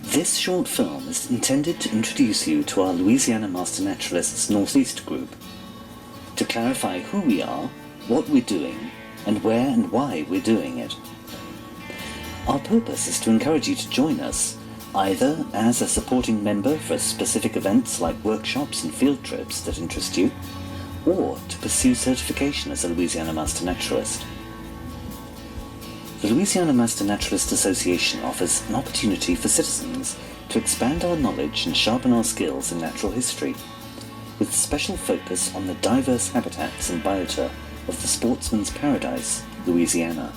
This short film is intended to introduce you to our Louisiana Master Naturalists Northeast group, to clarify who we are, what we're doing, and where and why we're doing it. Our purpose is to encourage you to join us, either as a supporting member for specific events like workshops and field trips that interest you, or to pursue certification as a Louisiana Master Naturalist. The Louisiana Master Naturalist Association offers an opportunity for citizens to expand our knowledge and sharpen our skills in natural history, with special focus on the diverse habitats and biota of the sportsman's paradise, Louisiana.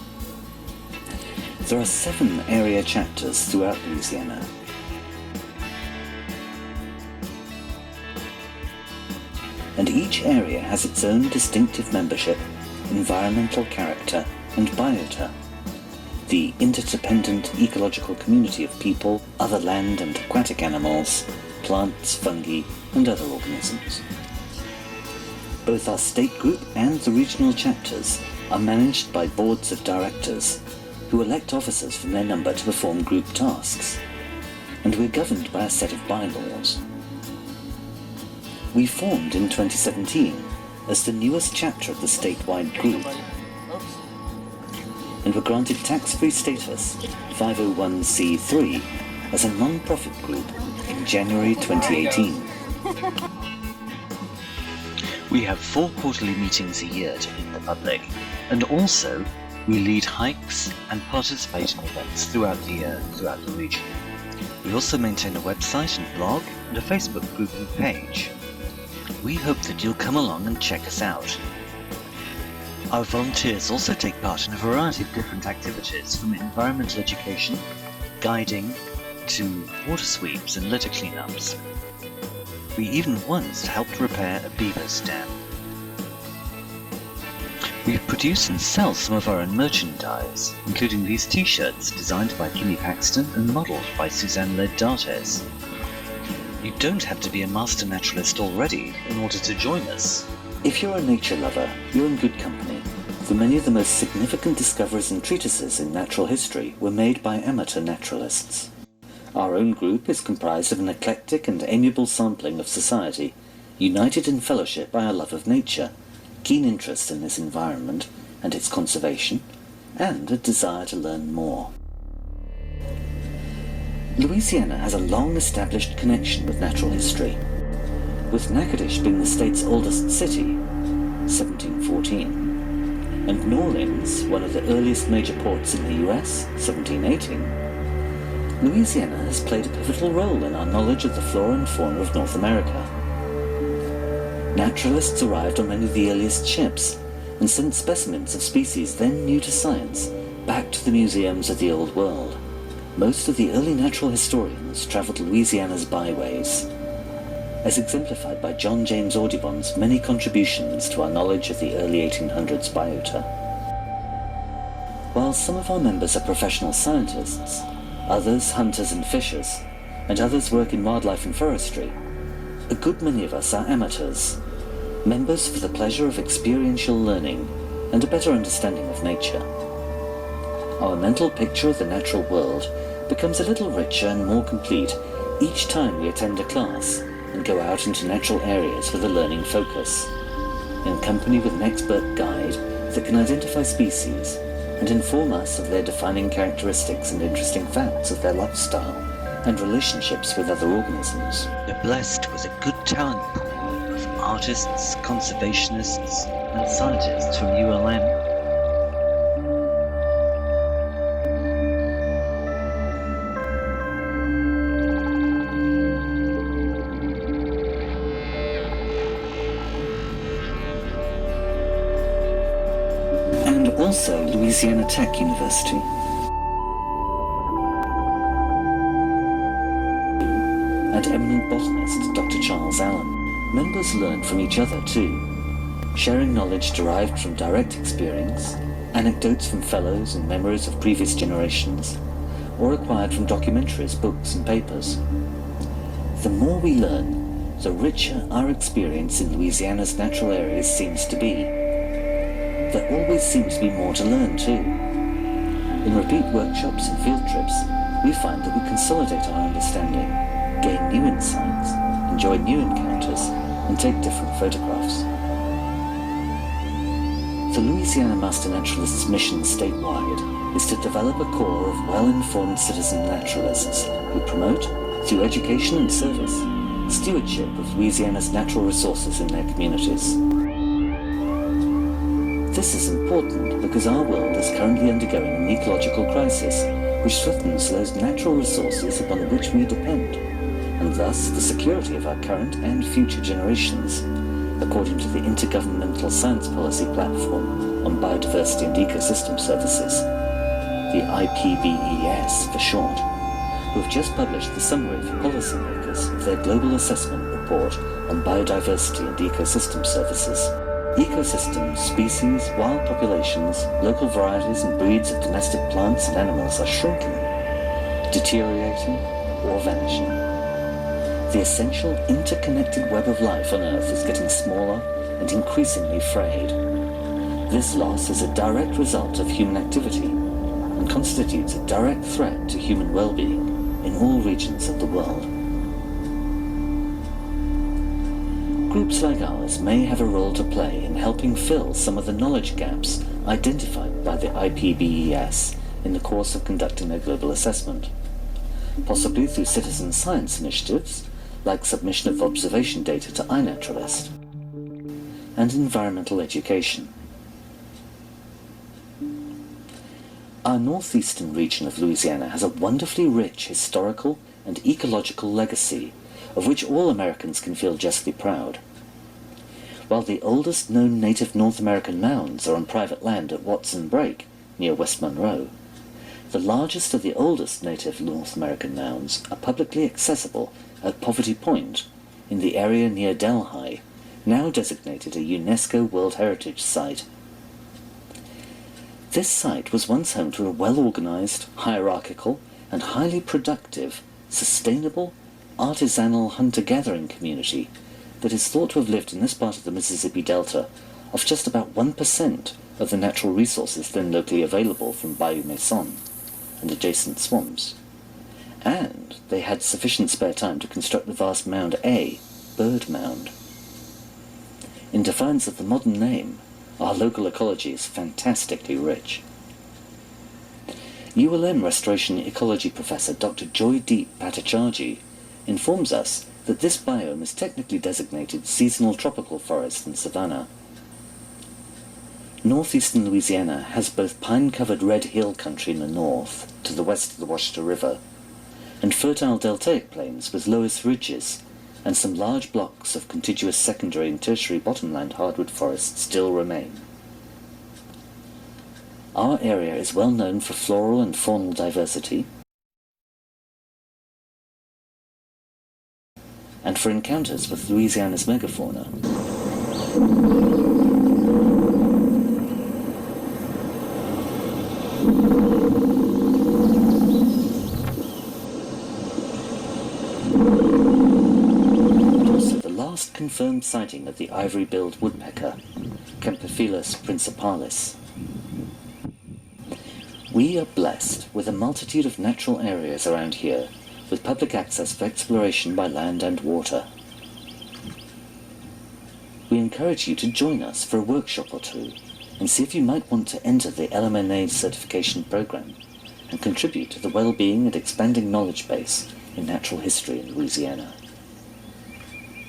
There are 7 area chapters throughout Louisiana. And each area has its own distinctive membership, environmental character, and biota, the interdependent ecological community of people, other land and aquatic animals, plants, fungi, and other organisms. Both our state group and the regional chapters are managed by boards of directors, who elect officers from their number to perform group tasks, and we're governed by a set of bylaws. We formed in 2017 as the newest chapter of the statewide group, and were granted tax-free status, 501c3, as a non-profit group in January 2018. We have 4 quarterly meetings a year to meet the public, and also we lead hikes and participate in events throughout the year throughout the region. We also maintain a website and blog and a Facebook group and page. We hope that you'll come along and check us out. Our volunteers also take part in a variety of different activities, from environmental education, guiding, to water sweeps and litter cleanups. We even once helped repair a beaver dam. We produce and sell some of our own merchandise, including these t-shirts designed by Kimmy Paxton and modelled by Suzanne Led-Dartes. You don't have to be a master naturalist already in order to join us. If you're a nature lover, you're in good company, for many of the most significant discoveries and treatises in natural history were made by amateur naturalists. Our own group is comprised of an eclectic and amiable sampling of society, united in fellowship by a love of nature, keen interest in this environment and its conservation, and a desire to learn more. Louisiana has a long-established connection with natural history, with Natchitoches being the state's oldest city, 1714, and New Orleans, one of the earliest major ports in the US, 1718. Louisiana has played a pivotal role in our knowledge of the flora and fauna of North America. Naturalists arrived on many of the earliest ships and sent specimens of species then new to science back to the museums of the Old World. Most of the early natural historians travelled Louisiana's byways, as exemplified by John James Audubon's many contributions to our knowledge of the early 1800s biota. While some of our members are professional scientists, others hunters and fishers, and others work in wildlife and forestry, a good many of us are amateurs, members for the pleasure of experiential learning and a better understanding of nature. Our mental picture of the natural world becomes a little richer and more complete each time we attend a class and go out into natural areas with a learning focus, in company with an expert guide that can identify species and inform us of their defining characteristics and interesting facts of their lifestyle and relationships with other organisms. We're blessed with a good talent pool of artists, conservationists, and scientists from ULM. And also Louisiana Tech University. And eminent botanist Dr. Charles Allen. Members learn from each other too, sharing knowledge derived from direct experience, anecdotes from fellows and memories of previous generations, or acquired from documentaries, books and papers. The more we learn, the richer our experience in Louisiana's natural areas seems to be. There always seems to be more to learn too. In repeat workshops and field trips, we find that we consolidate our understanding, gain new insights, enjoy new encounters, and take different photographs. The Louisiana Master Naturalists' mission statewide is to develop a corps of well-informed citizen naturalists who promote, through education and service, stewardship of Louisiana's natural resources in their communities. This is important because our world is currently undergoing an ecological crisis which threatens those natural resources upon which we depend, and thus the security of our current and future generations, according to the Intergovernmental Science Policy Platform on Biodiversity and Ecosystem Services, the IPBES for short, who have just published the summary for policymakers of their Global Assessment Report on Biodiversity and Ecosystem Services. Ecosystems, species, wild populations, local varieties and breeds of domestic plants and animals are shrinking, deteriorating, or vanishing. The essential interconnected web of life on Earth is getting smaller and increasingly frayed. This loss is a direct result of human activity and constitutes a direct threat to human well-being in all regions of the world. Groups like ours may have a role to play in helping fill some of the knowledge gaps identified by the IPBES in the course of conducting their global assessment, possibly through citizen science initiatives like submission of observation data to iNaturalist, and environmental education. Our northeastern region of Louisiana has a wonderfully rich historical and ecological legacy of which all Americans can feel justly proud. While the oldest known native North American mounds are on private land at Watson Brake, near West Monroe, the largest of the oldest native North American mounds are publicly accessible at Poverty Point, in the area near Delhi, now designated a UNESCO World Heritage Site. This site was once home to a well-organized, hierarchical, and highly productive, sustainable, artisanal hunter-gathering community that is thought to have lived in this part of the Mississippi Delta off just about 1% of the natural resources then locally available from Bayou Mason and adjacent swamps. And they had sufficient spare time to construct the vast Mound A, Bird Mound. In defiance of the modern name, our local ecology is fantastically rich. ULM Restoration Ecology Professor Dr. Joydeep Bhattacharjee informs us that this biome is technically designated seasonal tropical forest and savanna. Northeastern Louisiana has both pine-covered red hill country in the north, to the west of the Washita River, and fertile deltaic plains with loess ridges, and some large blocks of contiguous secondary and tertiary bottomland hardwood forests still remain. Our area is well known for floral and faunal diversity, and for encounters with Louisiana's megafauna. Also, the last confirmed sighting of the ivory-billed woodpecker, Campophelus principalis. We are blessed with a multitude of natural areas around here, with public access for exploration by land and water. We encourage you to join us for a workshop or two and see if you might want to enter the LMN-NE certification program and contribute to the well-being and expanding knowledge base in natural history in Louisiana.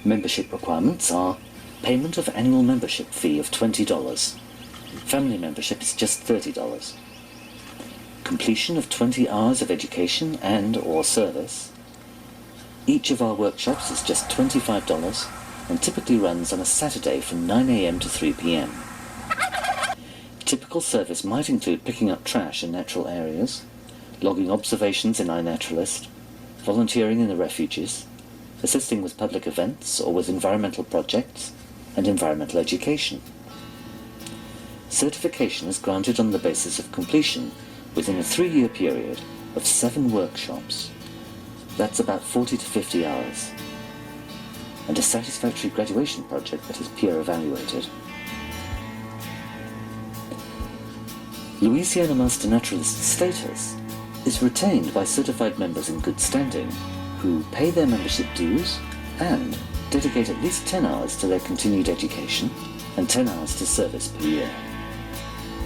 Membership requirements are payment of annual membership fee of $20. Family membership is just $30. Completion of 20 hours of education and/or service. Each of our workshops is just $25 and typically runs on a Saturday from 9 a.m. to 3 p.m. Typical service might include picking up trash in natural areas, logging observations in iNaturalist, volunteering in the refuges, assisting with public events or with environmental projects, and environmental education. Certification is granted on the basis of completion within a 3-year period of 7 workshops. That's about 40 to 50 hours. And a satisfactory graduation project that is peer evaluated. Louisiana Master Naturalist status is retained by certified members in good standing who pay their membership dues and dedicate at least 10 hours to their continued education and 10 hours to service per year.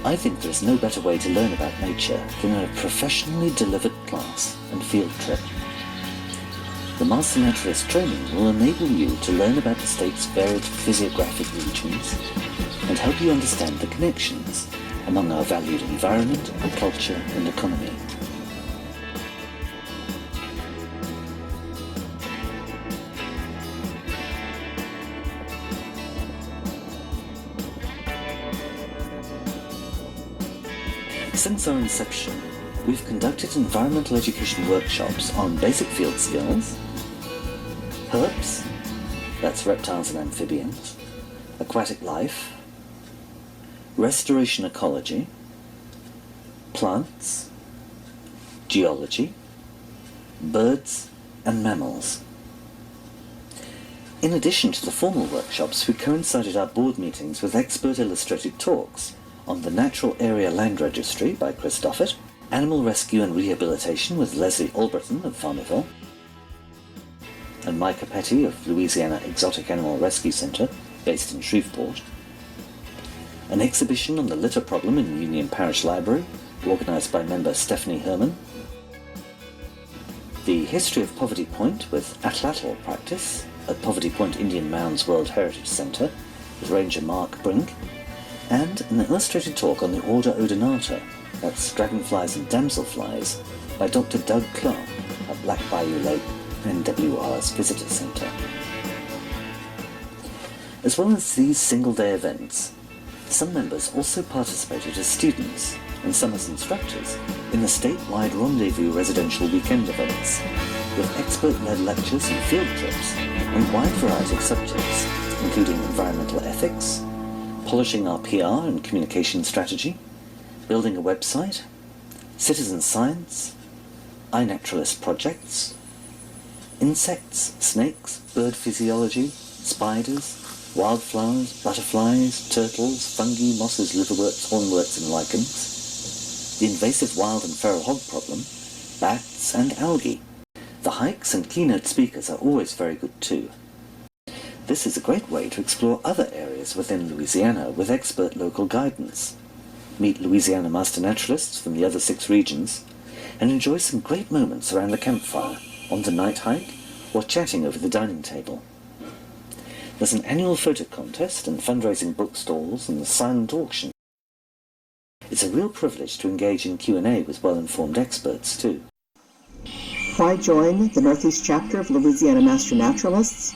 I think there is no better way to learn about nature than in a professionally delivered class and field trip. The Master Naturalist training will enable you to learn about the state's varied physiographic regions and help you understand the connections among our valued environment, culture and economy. Since our inception, we've conducted environmental education workshops on basic field skills, herps, that's reptiles and amphibians, aquatic life, restoration ecology, plants, geology, birds and mammals. In addition to the formal workshops, we coincided our board meetings with expert illustrated talks on the Natural Area Land Registry by Chris Doffett, Animal Rescue and Rehabilitation with Leslie Alberton of Farmerville, and Micah Petty of Louisiana Exotic Animal Rescue Center, based in Shreveport, an exhibition on the litter problem in Union Parish Library, organized by member Stephanie Herman, the history of Poverty Point with atlatl practice at Poverty Point Indian Mounds World Heritage Center with Ranger Mark Brink, and an illustrated talk on the order Odonata, that's dragonflies and damselflies, by Dr. Doug Clark at Black Bayou Lake NWR's Visitor Center. As well as these single-day events, some members also participated as students and some as instructors in the statewide rendezvous residential weekend events, with expert-led lectures and field trips on a wide variety of subjects, including environmental ethics, polishing our PR and communication strategy, building a website, citizen science, iNaturalist projects, insects, snakes, bird physiology, spiders, wildflowers, butterflies, turtles, fungi, mosses, liverworts, hornworts and lichens, the invasive wild and feral hog problem, bats and algae. The hikes and keynote speakers are always very good too. This is a great way to explore other areas within Louisiana with expert local guidance, meet Louisiana Master Naturalists from the other 6 regions, and enjoy some great moments around the campfire, on the night hike, or chatting over the dining table. There's an annual photo contest and fundraising book stalls and the silent auction. It's a real privilege to engage in Q&A with well-informed experts too. Why join the Northeast chapter of Louisiana Master Naturalists?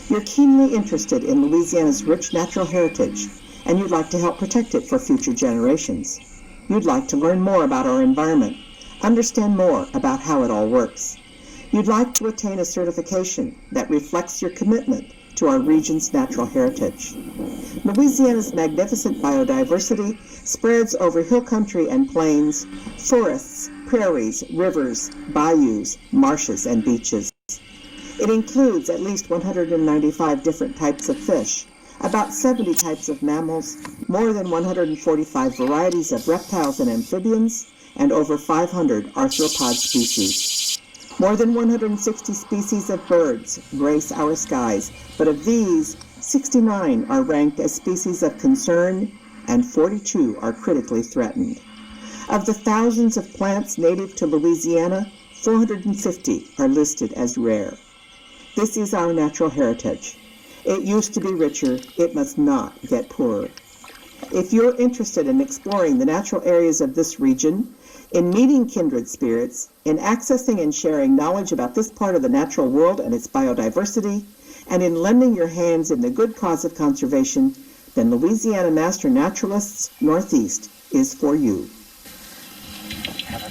You're keenly interested in Louisiana's rich natural heritage, and you'd like to help protect it for future generations. You'd like to learn more about our environment, understand more about how it all works. You'd like to attain a certification that reflects your commitment to our region's natural heritage. Louisiana's magnificent biodiversity spreads over hill country and plains, forests, prairies, rivers, bayous, marshes, and beaches. It includes at least 195 different types of fish, about 70 types of mammals, more than 145 varieties of reptiles and amphibians, and over 500 arthropod species. More than 160 species of birds grace our skies, but of these, 69 are ranked as species of concern and 42 are critically threatened. Of the thousands of plants native to Louisiana, 450 are listed as rare. This is our natural heritage. It used to be richer, it must not get poorer. If you're interested in exploring the natural areas of this region, in meeting kindred spirits, in accessing and sharing knowledge about this part of the natural world and its biodiversity, and in lending your hands in the good cause of conservation, then Louisiana Master Naturalists Northeast is for you. Have a